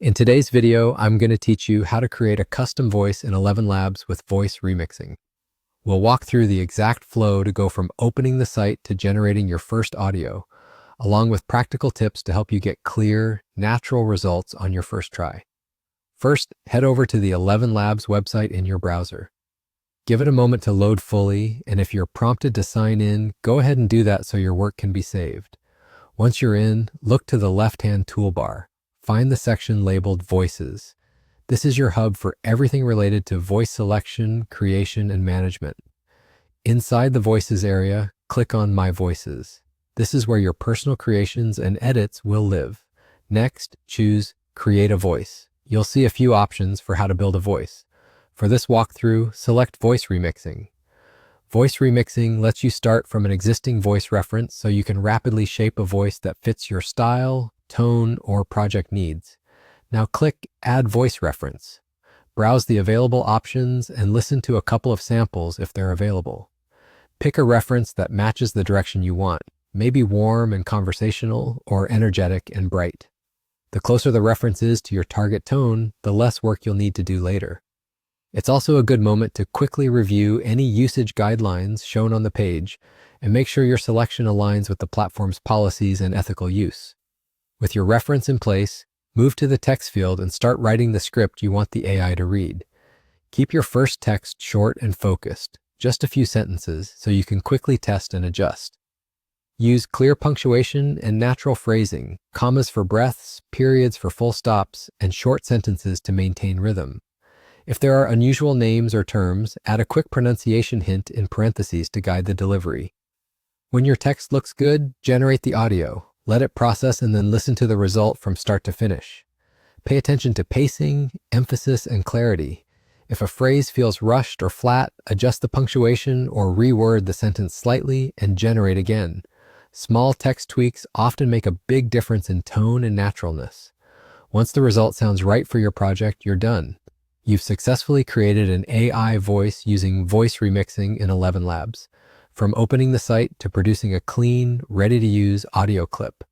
In today's video, I'm going to teach you how to create a custom voice in ElevenLabs with voice remixing. We'll walk through the exact flow to go from opening the site to generating your first audio, along with practical tips to help you get clear, natural results on your first try. First, head over to the ElevenLabs website in your browser. Give it a moment to load fully, and if you're prompted to sign in, go ahead and do that so your work can be saved. Once you're in, look to the left-hand toolbar. Find the section labeled Voices. This is your hub for everything related to voice selection, creation, and management. Inside the Voices area, click on My Voices. This is where your personal creations and edits will live. Next, choose Create a Voice. You'll see a few options for how to build a voice. For this walkthrough, select Voice Remixing. Voice remixing lets you start from an existing voice reference so you can rapidly shape a voice that fits your style, tone, or project needs. Now click Add Voice Reference. Browse the available options and listen to a couple of samples if they're available. Pick a reference that matches the direction you want, maybe warm and conversational or energetic and bright. The closer the reference is to your target tone, the less work you'll need to do later. It's also a good moment to quickly review any usage guidelines shown on the page and make sure your selection aligns with the platform's policies and ethical use. With your reference in place, move to the text field and start writing the script you want the AI to read. Keep your first text short and focused, just a few sentences, so you can quickly test and adjust. Use clear punctuation and natural phrasing, commas for breaths, periods for full stops, and short sentences to maintain rhythm. If there are unusual names or terms, add a quick pronunciation hint in parentheses to guide the delivery. When your text looks good, generate the audio. Let it process and then listen to the result from start to finish. Pay attention to pacing, emphasis, and clarity. If a phrase feels rushed or flat, adjust the punctuation or reword the sentence slightly and generate again. Small text tweaks often make a big difference in tone and naturalness. Once the result sounds right for your project, you're done. You've successfully created an AI voice using voice remixing in ElevenLabs. From opening the site to producing a clean, ready-to-use audio clip.